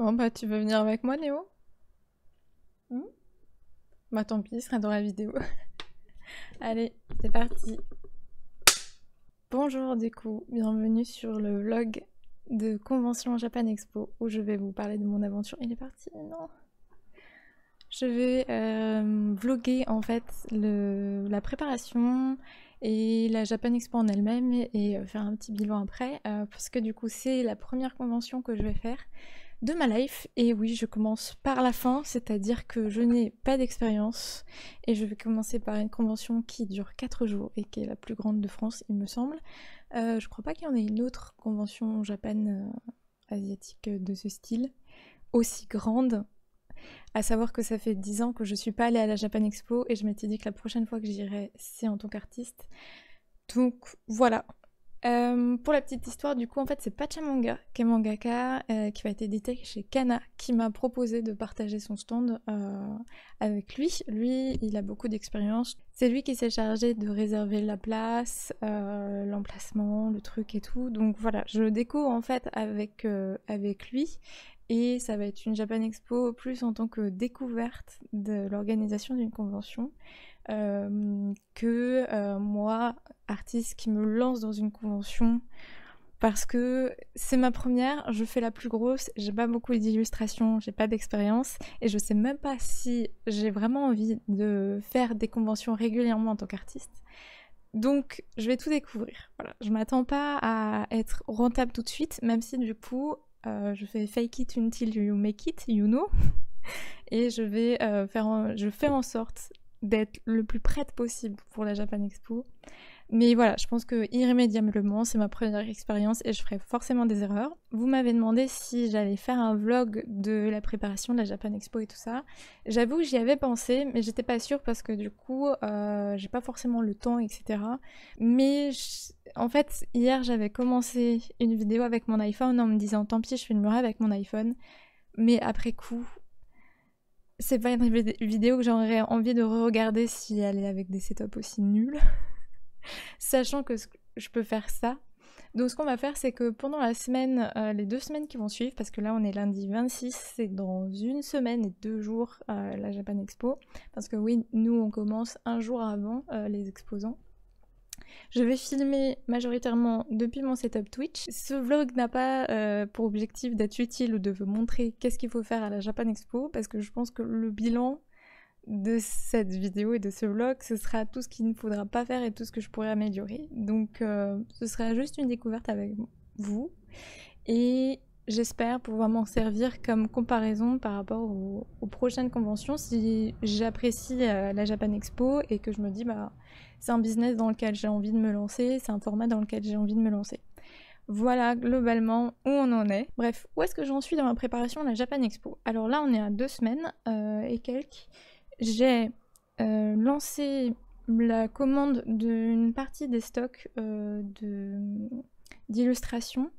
Bon bah tu veux venir avec moi Néo? Hmm. Bah tant pis, il sera dans la vidéo. Allez, c'est parti. Bonjour du coup, bienvenue sur le vlog de Convention Japan Expo où je vais vous parler de mon aventure. Il est parti, non. Je vais vlogger en fait la préparation et la Japan Expo en elle-même et faire un petit bilan après parce que du coup c'est la première convention que je vais faire de ma life. Et oui, je commence par la fin, c'est-à-dire que je n'ai pas d'expérience et je vais commencer par une convention qui dure 4 jours et qui est la plus grande de France, il me semble. Je crois pas qu'il y en ait une autre convention Japan asiatique de ce style aussi grande. À savoir que ça fait 10 ans que je suis pas allée à la Japan Expo et je m'étais dit que la prochaine fois que j'irai, c'est en tant qu'artiste. Donc voilà. Pour la petite histoire, du coup, en fait, c'est Pachamanga, qui est mangaka, qui va être édité chez Kana, qui m'a proposé de partager son stand avec lui. Lui, il a beaucoup d'expérience. C'est lui qui s'est chargé de réserver la place, l'emplacement, le truc et tout. Donc voilà, je le découvre en fait avec lui. Et ça va être une Japan Expo plus en tant que découverte de l'organisation d'une convention que moi, artiste qui me lance dans une convention parce que c'est ma première, je fais la plus grosse, j'ai pas beaucoup d'illustrations, j'ai pas d'expérience et je sais même pas si j'ai vraiment envie de faire des conventions régulièrement en tant qu'artiste. Donc je vais tout découvrir. Voilà. Je m'attends pas à être rentable tout de suite, même si du coup je fais fake it until you make it, you know. Et je fais en sorte d'être le plus prête possible pour la Japan Expo. Mais voilà, je pense que irrémédiablement, c'est ma première expérience et je ferai forcément des erreurs. Vous m'avez demandé si j'allais faire un vlog de la préparation de la Japan Expo et tout ça. J'avoue que j'y avais pensé, mais j'étais pas sûre parce que du coup, j'ai pas forcément le temps, etc. Mais en fait, hier, j'avais commencé une vidéo avec mon iPhone en me disant tant pis, je filmerai avec mon iPhone. Mais après coup, c'est pas une vidéo que j'aurais envie de re-regarder si elle est avec des setups aussi nuls. Sachant que je peux faire ça. Donc ce qu'on va faire, c'est que pendant la semaine, les 2 semaines qui vont suivre, parce que là on est lundi 26, c'est dans une semaine et 2 jours la Japan Expo. Parce que oui, nous on commence un jour avant les exposants. Je vais filmer majoritairement depuis mon setup Twitch. Ce vlog n'a pas pour objectif d'être utile ou de vous montrer qu'est-ce qu'il faut faire à la Japan Expo, parce que je pense que le bilan de cette vidéo et de ce vlog, ce sera tout ce qu'il ne faudra pas faire et tout ce que je pourrais améliorer. Donc ce sera juste une découverte avec vous et j'espère pouvoir m'en servir comme comparaison par rapport aux prochaines conventions si j'apprécie la Japan Expo et que je me dis bah c'est un business dans lequel j'ai envie de me lancer, c'est un format dans lequel j'ai envie de me lancer. Voilà globalement où on en est. Bref, où est-ce que j'en suis dans ma préparation à la Japan Expo? Alors là on est à 2 semaines et quelques. J'ai lancé la commande d'une partie des stocks d'illustrations,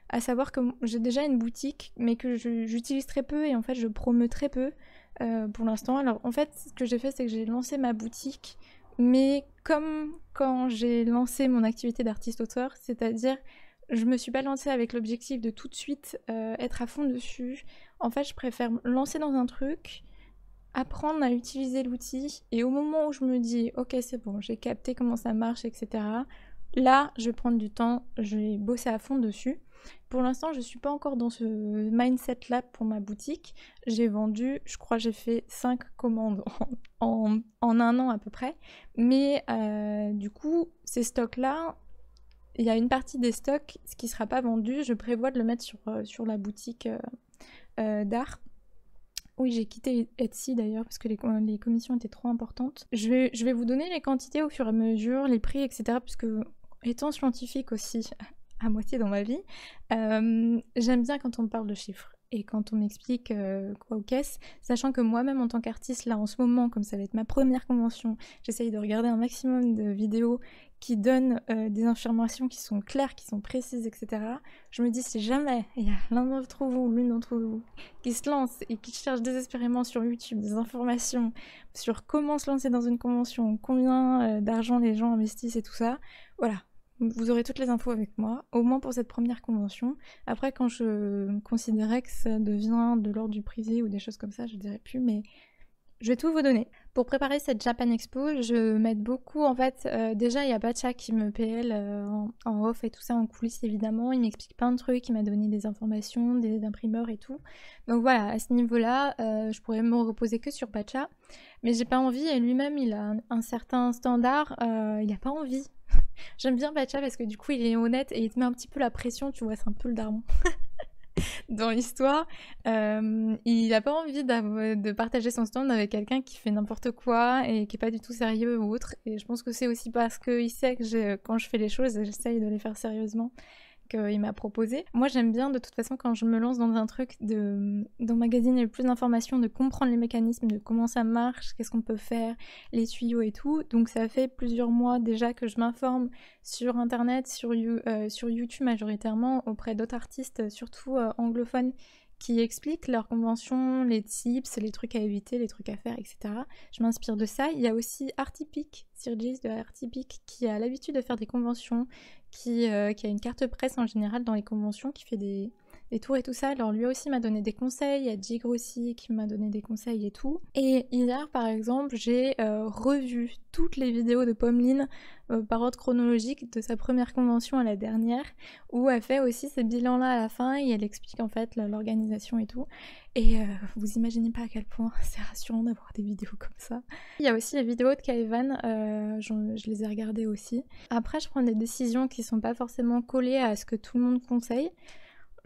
à savoir que j'ai déjà une boutique mais que j'utilise très peu et en fait je promeus très peu pour l'instant. Alors en fait ce que j'ai fait c'est que j'ai lancé ma boutique mais comme quand j'ai lancé mon activité d'artiste-auteur, c'est-à-dire je me suis pas lancée avec l'objectif de tout de suite être à fond dessus. En fait je préfère me lancer dans un truc, apprendre à utiliser l'outil et au moment où je me dis ok c'est bon, j'ai capté comment ça marche, etc. Là je vais prendre du temps, je vais bosser à fond dessus. Pour l'instant je suis pas encore dans ce mindset là pour ma boutique. J'ai vendu, je crois j'ai fait 5 commandes en un an à peu près. Mais du coup ces stocks là, il y a une partie des stocks ce qui sera pas vendu, je prévois de le mettre sur la boutique d'art. Oui, j'ai quitté Etsy d'ailleurs parce que les commissions étaient trop importantes. Je vais vous donner les quantités au fur et à mesure, les prix, etc. Puisque étant scientifique aussi à moitié dans ma vie, j'aime bien quand on me parle de chiffres et quand on m'explique quoi ou qu'est-ce, sachant que moi-même en tant qu'artiste, là en ce moment, comme ça va être ma première convention, j'essaye de regarder un maximum de vidéos qui donnent des informations qui sont claires, qui sont précises, etc. Je me dis si jamais il y a l'un d'entre vous, l'une d'entre vous, qui se lance et qui cherche désespérément sur YouTube des informations sur comment se lancer dans une convention, combien d'argent les gens investissent et tout ça, voilà. Vous aurez toutes les infos avec moi, au moins pour cette première convention. Après, quand je considérais que ça devient de l'ordre du privé ou des choses comme ça, je dirais plus, mais je vais tout vous donner. Pour préparer cette Japan Expo, je m'aide beaucoup, en fait, déjà il y a Bacha qui me PL en off et tout ça, en coulisses évidemment, il m'explique plein de trucs, il m'a donné des informations, des imprimeurs et tout. Donc voilà, à ce niveau-là, je pourrais me reposer que sur Bacha, mais j'ai pas envie, et lui-même il a un certain standard, il a pas envie. J'aime bien Bacha parce que du coup il est honnête et il te met un petit peu la pression, tu vois, c'est un peu le daron. Dans l'histoire, il a pas envie de partager son stand avec quelqu'un qui fait n'importe quoi et qui est pas du tout sérieux ou autre. Et je pense que c'est aussi parce qu'il sait que quand je fais les choses, j'essaye de les faire sérieusement, qu'il m'a proposé. Moi j'aime bien de toute façon quand je me lance dans un truc d'emmagasiner le plus d'informations, de comprendre les mécanismes, de comment ça marche, qu'est-ce qu'on peut faire, les tuyaux et tout. Donc ça fait plusieurs mois déjà que je m'informe sur internet, sur YouTube majoritairement, auprès d'autres artistes, surtout anglophones, qui expliquent leurs conventions, les tips, les trucs à éviter, les trucs à faire, etc. Je m'inspire de ça. Il y a aussi Artipic, Sirgis de Artipic, qui a l'habitude de faire des conventions, qui a une carte presse en général dans les conventions, qui fait des tours et tout ça. Alors lui aussi m'a donné des conseils, il y a Jigre aussi qui m'a donné des conseils et tout. Et hier par exemple j'ai revu toutes les vidéos de Pommeline par ordre chronologique de sa première convention à la dernière, où elle fait aussi ces bilans là à la fin et elle explique en fait l'organisation et tout. Et vous imaginez pas à quel point c'est rassurant d'avoir des vidéos comme ça. Il y a aussi les vidéos de Kaevan, je les ai regardées aussi. Après je prends des décisions qui sont pas forcément collées à ce que tout le monde conseille.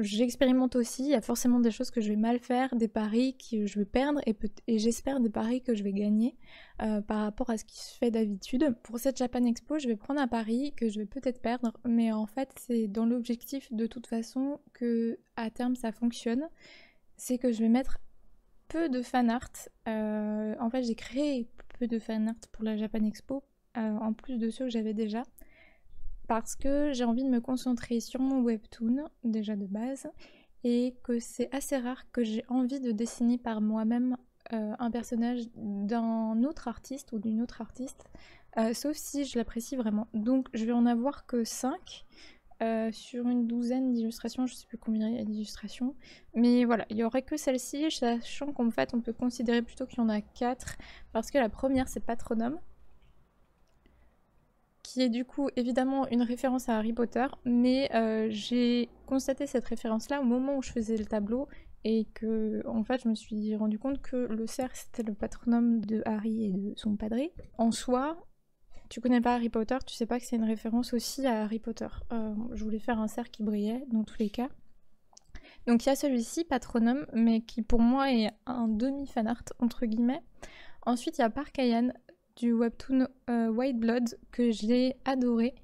J'expérimente aussi, il y a forcément des choses que je vais mal faire, des paris que je vais perdre et j'espère des paris que je vais gagner par rapport à ce qui se fait d'habitude. Pour cette Japan Expo, je vais prendre un pari que je vais peut-être perdre, mais en fait c'est dans l'objectif de toute façon que à terme ça fonctionne. C'est que je vais mettre peu de fan art. En fait j'ai créé peu de fan art pour la Japan Expo, en plus de ceux que j'avais déjà. Parce que j'ai envie de me concentrer sur mon webtoon, déjà de base, et que c'est assez rare que j'ai envie de dessiner par moi-même un personnage d'un autre artiste ou d'une autre artiste, sauf si je l'apprécie vraiment. Donc je vais en avoir que 5 sur une douzaine d'illustrations, je sais plus combien il y a d'illustrations, mais voilà, il y aurait que celle-ci, sachant qu'en fait on peut considérer plutôt qu'il y en a 4, parce que la première c'est Patronum, qui est du coup évidemment une référence à Harry Potter, mais j'ai constaté cette référence-là au moment où je faisais le tableau, et que en fait je me suis rendu compte que le cerf c'était le patronum de Harry et de son padré. En soi, tu connais pas Harry Potter, tu sais pas que c'est une référence aussi à Harry Potter. Je voulais faire un cerf qui brillait dans tous les cas. Donc il y a celui-ci, Patronum, mais qui pour moi est un demi-fanart entre guillemets. Ensuite il y a Parkayan, du webtoon White Blood que j'ai adoré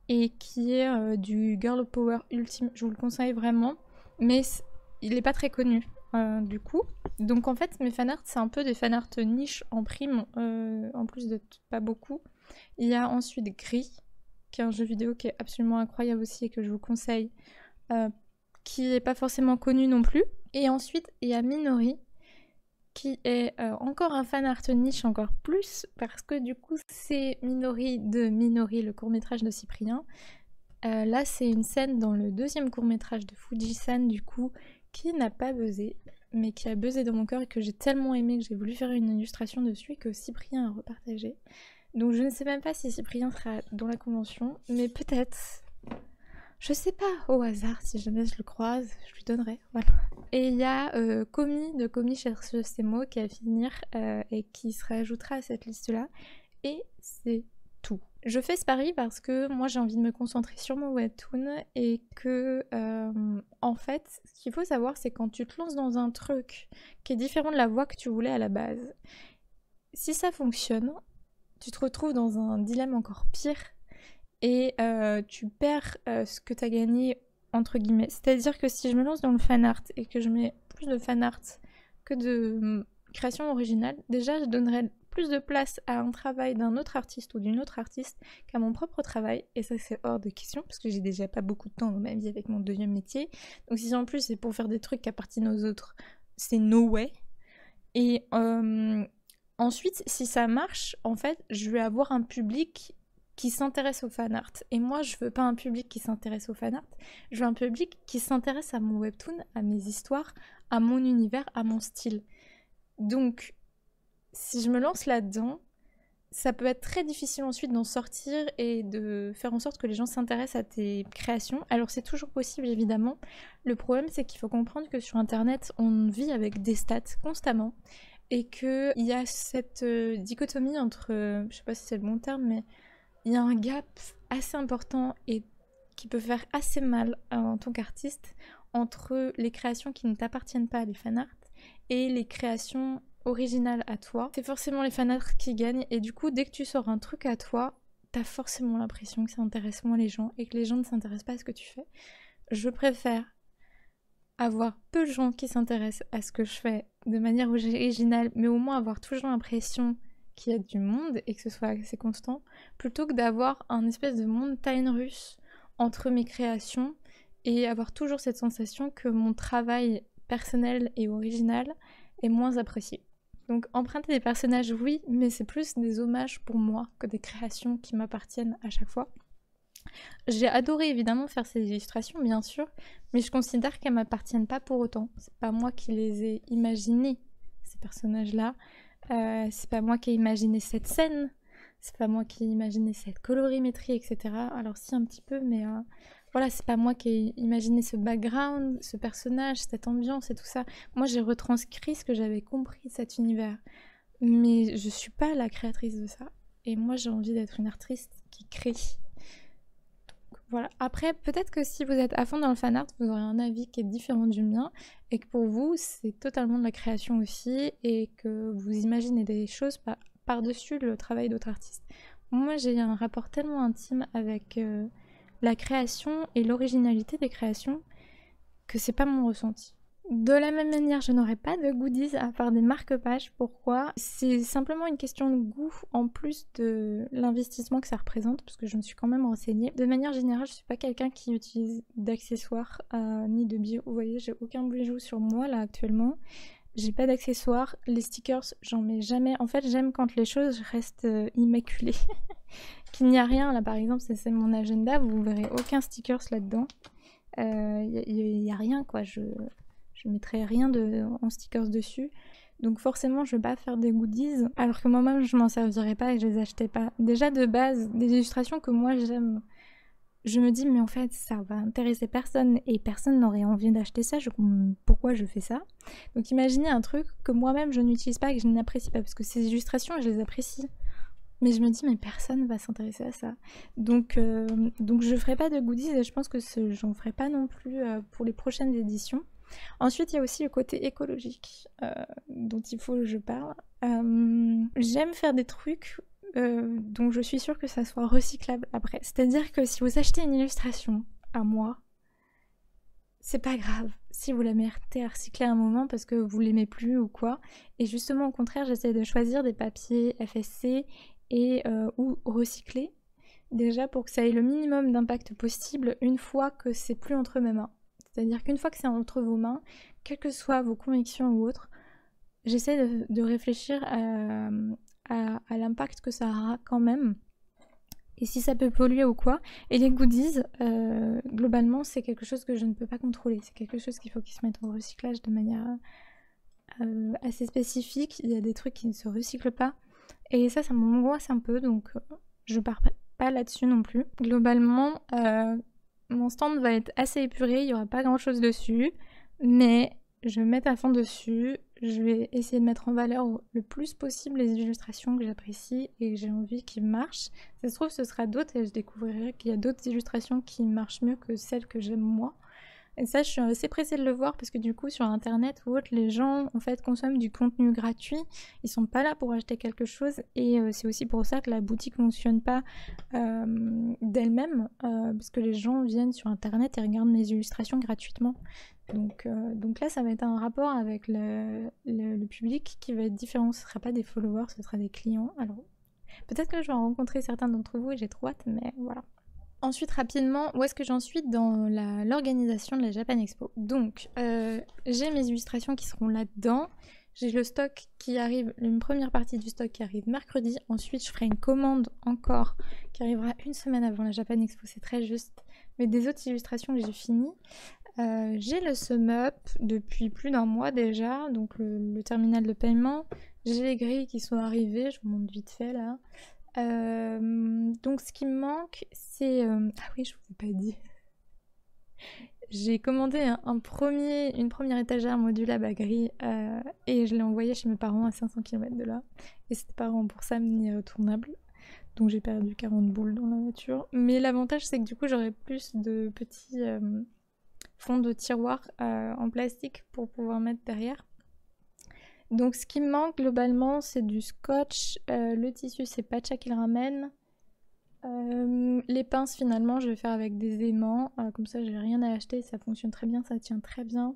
et qui est du girl power ultime. Je vous le conseille vraiment, mais il est pas très connu du coup. Donc en fait mes fanarts c'est un peu des fanarts niche en prime, en plus de pas beaucoup. Il y a ensuite Gris, qui est un jeu vidéo qui est absolument incroyable aussi et que je vous conseille, qui est pas forcément connu non plus. Et ensuite il y a Minori, qui est encore un fan art niche encore plus, parce que du coup c'est Minori de Minori, le court-métrage de Cyprien. Là c'est une scène dans le deuxième court-métrage de Fuji-san du coup, qui n'a pas buzzé, mais qui a buzzé dans mon cœur et que j'ai tellement aimé que j'ai voulu faire une illustration dessus et que Cyprien a repartagé. Donc je ne sais même pas si Cyprien sera dans la convention, mais peut-être. Je sais pas, au hasard, si jamais je le croise, je lui donnerai, voilà. Et il y a Komi de Komi cherche ses mots qui est à finir et qui se rajoutera à cette liste-là. Et c'est tout. Je fais ce pari parce que moi j'ai envie de me concentrer sur mon webtoon et que, en fait, ce qu'il faut savoir, c'est quand tu te lances dans un truc qui est différent de la voie que tu voulais à la base, si ça fonctionne, tu te retrouves dans un dilemme encore pire et tu perds ce que tu as gagné entre guillemets. C'est-à-dire que si je me lance dans le fanart et que je mets plus de fanart que de création originale, déjà je donnerais plus de place à un travail d'un autre artiste ou d'une autre artiste qu'à mon propre travail, et ça c'est hors de question parce que j'ai déjà pas beaucoup de temps dans ma vie avec mon deuxième métier. Donc si en plus c'est pour faire des trucs qui appartiennent aux autres, c'est no way. Et ensuite si ça marche, en fait je vais avoir un public qui s'intéresse au fan art. Et moi, je veux pas un public qui s'intéresse au fan art, je veux un public qui s'intéresse à mon webtoon, à mes histoires, à mon univers, à mon style. Donc, si je me lance là-dedans, ça peut être très difficile ensuite d'en sortir et de faire en sorte que les gens s'intéressent à tes créations. Alors c'est toujours possible évidemment. Le problème c'est qu'il faut comprendre que sur internet on vit avec des stats constamment et qu'il y a cette dichotomie entre, je sais pas si c'est le bon terme, mais il y a un gap assez important et qui peut faire assez mal en tant qu'artiste entre les créations qui ne t'appartiennent pas, les fanarts, et les créations original à toi. C'est forcément les fanarts qui gagnent et du coup dès que tu sors un truc à toi, t'as forcément l'impression que ça intéresse moins les gens et que les gens ne s'intéressent pas à ce que tu fais. Je préfère avoir peu de gens qui s'intéressent à ce que je fais de manière originale, mais au moins avoir toujours l'impression qu'il y a du monde et que ce soit assez constant, plutôt que d'avoir un espèce de montagne russe entre mes créations et avoir toujours cette sensation que mon travail personnel et original est moins apprécié. Donc emprunter des personnages, oui, mais c'est plus des hommages pour moi que des créations qui m'appartiennent à chaque fois. J'ai adoré évidemment faire ces illustrations, bien sûr, mais je considère qu'elles m'appartiennent pas pour autant. C'est pas moi qui les ai imaginées, ces personnages-là. C'est pas moi qui ai imaginé cette scène. C'est pas moi qui ai imaginé cette colorimétrie, etc. Alors si un petit peu, mais voilà, c'est pas moi qui ai imaginé ce background, ce personnage, cette ambiance et tout ça. Moi, j'ai retranscrit ce que j'avais compris de cet univers. Mais je suis pas la créatrice de ça. Et moi, j'ai envie d'être une artiste qui crée. Donc, voilà. Après, peut-être que si vous êtes à fond dans le fanart, vous aurez un avis qui est différent du mien. Et que pour vous, c'est totalement de la création aussi. Et que vous imaginez des choses par-dessus le travail d'autres artistes. Moi, j'ai un rapport tellement intime avec la création et l'originalité des créations que c'est pas mon ressenti. De la même manière, je n'aurai pas de goodies à part des marque-pages. Pourquoi ? C'est simplement une question de goût en plus de l'investissement que ça représente, parce que je me suis quand même renseignée. De manière générale, je suis pas quelqu'un qui utilise d'accessoires ni de bijoux. Vous voyez, j'ai aucun bijou sur moi là actuellement. J'ai pas d'accessoires. Les stickers, j'en mets jamais. En fait, j'aime quand les choses restent immaculées. Qu'il n'y a rien, là par exemple, c'est mon agenda, vous verrez aucun stickers là-dedans. Il y a rien quoi, je mettrai rien en stickers dessus. Donc forcément, je vais pas faire des goodies, alors que moi-même, je m'en servirais pas et je les achetais pas. Déjà de base, des illustrations que moi j'aime, je me dis mais en fait ça va intéresser personne et personne n'aurait envie d'acheter ça, pourquoi je fais ça? Donc imaginez un truc que moi-même je n'utilise pas et que je n'apprécie pas, parce que ces illustrations je les apprécie. Mais je me dis mais personne va s'intéresser à ça. Donc je ferai pas de goodies et je pense que j'en ferai pas non plus pour les prochaines éditions. Ensuite il y a aussi le côté écologique dont il faut que je parle. J'aime faire des trucs donc je suis sûre que ça soit recyclable après. C'est-à-dire que si vous achetez une illustration à moi, c'est pas grave si vous la mettez à recycler à un moment parce que vous l'aimez plus ou quoi. Et justement au contraire, j'essaie de choisir des papiers FSC et ou recyclés, déjà pour que ça ait le minimum d'impact possible une fois que c'est plus entre mes mains. C'est-à-dire qu'une fois que c'est entre vos mains, quelles que soient vos convictions ou autres, j'essaie de réfléchir à l'impact que ça aura quand même, et si ça peut polluer ou quoi. Et les goodies, globalement, c'est quelque chose que je ne peux pas contrôler. C'est quelque chose qu'il faut qu'ils se mettent au recyclage de manière assez spécifique. Il y a des trucs qui ne se recyclent pas. Et ça m'angoisse un peu, donc je pars pas là-dessus non plus. Globalement, mon stand va être assez épuré, il n'y aura pas grand-chose dessus, mais je vais mettre à fond dessus. Je vais essayer de mettre en valeur le plus possible les illustrations que j'apprécie et que j'ai envie qu'ils marchent. Ça se trouve, ce sera d'autres et je découvrirai qu'il y a d'autres illustrations qui marchent mieux que celles que j'aime moi. Et ça, je suis assez pressée de le voir parce que du coup, sur internet ou autre, les gens en fait consomment du contenu gratuit. Ils sont pas là pour acheter quelque chose et c'est aussi pour ça que la boutique fonctionne pas d'elle-même parce que les gens viennent sur internet et regardent mes illustrations gratuitement. Donc là, ça va être un rapport avec le public qui va être différent. Ce sera pas des followers, ce sera des clients. Alors, peut-être que je vais en rencontrer certains d'entre vous et j'ai trop hâte, mais voilà. Ensuite, rapidement, où est-ce que j'en suis dans l'organisation de la Japan Expo? Donc, j'ai mes illustrations qui seront là-dedans. J'ai le stock qui arrive, une première partie du stock qui arrive mercredi. Ensuite, je ferai une commande encore qui arrivera une semaine avant la Japan Expo, c'est très juste. Mais des autres illustrations que j'ai finies. J'ai le sum-up depuis plus d'un mois déjà, donc le terminal de paiement. J'ai les grilles qui sont arrivées, je vous montre vite fait là. Donc ce qui me manque, c'est... Ah oui, je vous ai pas dit. J'ai commandé une première étagère modulable à grilles et je l'ai envoyée chez mes parents à 500 km de là. Et c'était pas remboursable ni retournable. Donc j'ai perdu 40 boules dans la voiture. Mais l'avantage, c'est que du coup, j'aurai plus de petits fonds de tiroir en plastique pour pouvoir mettre derrière. Donc ce qui me manque globalement, c'est du scotch. Le tissu, c'est Pacha qui le ramène. Les pinces, finalement, je vais faire avec des aimants. Comme ça, j'ai rien à acheter. Ça fonctionne très bien, ça tient très bien.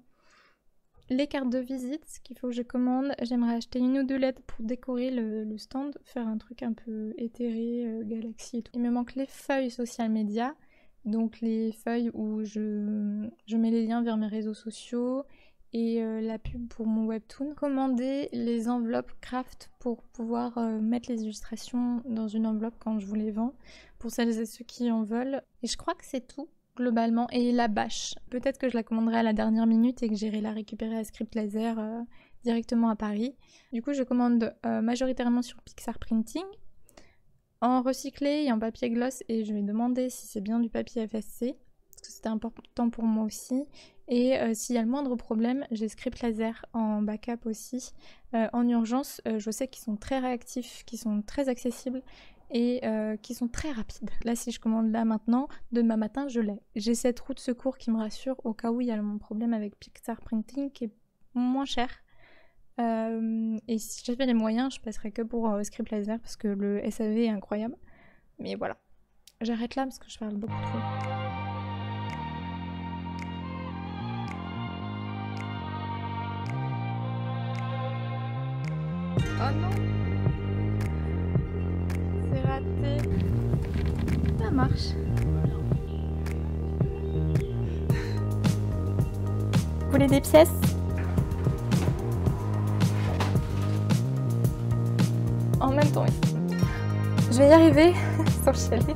Les cartes de visite, ce qu'il faut que je commande. J'aimerais acheter une ou deux lettres pour décorer le stand. Faire un truc un peu éthéré, galaxie et tout. Il me manque les feuilles social media. Donc les feuilles où je mets les liens vers mes réseaux sociaux et la pub pour mon webtoon. Commander les enveloppes craft pour pouvoir mettre les illustrations dans une enveloppe quand je vous les vends, pour celles et ceux qui en veulent. Et je crois que c'est tout globalement. Et la bâche, peut-être que je la commanderai à la dernière minute et que j'irai la récupérer à Script Laser directement à Paris. Du coup je commande majoritairement sur Pixar Printing, en recyclé et en papier gloss, et je vais demander si c'est bien du papier FSC, parce que c'était important pour moi aussi. Et s'il y a le moindre problème, j'ai Script Laser en backup aussi. En urgence, je sais qu'ils sont très réactifs, qu'ils sont très accessibles et qui sont très rapides. Là, si je commande là maintenant, demain matin, je l'ai. J'ai cette roue de secours qui me rassure au cas où il y a mon problème avec Pixar Printing qui est moins cher. Et si j'avais les moyens, je passerais que pour Script Laser parce que le SAV est incroyable. Mais voilà. J'arrête là parce que je parle beaucoup trop. Oh non! C'est raté. Ça marche. Vous voulez des pièces? En même temps, oui. Je vais y arriver sans chialer.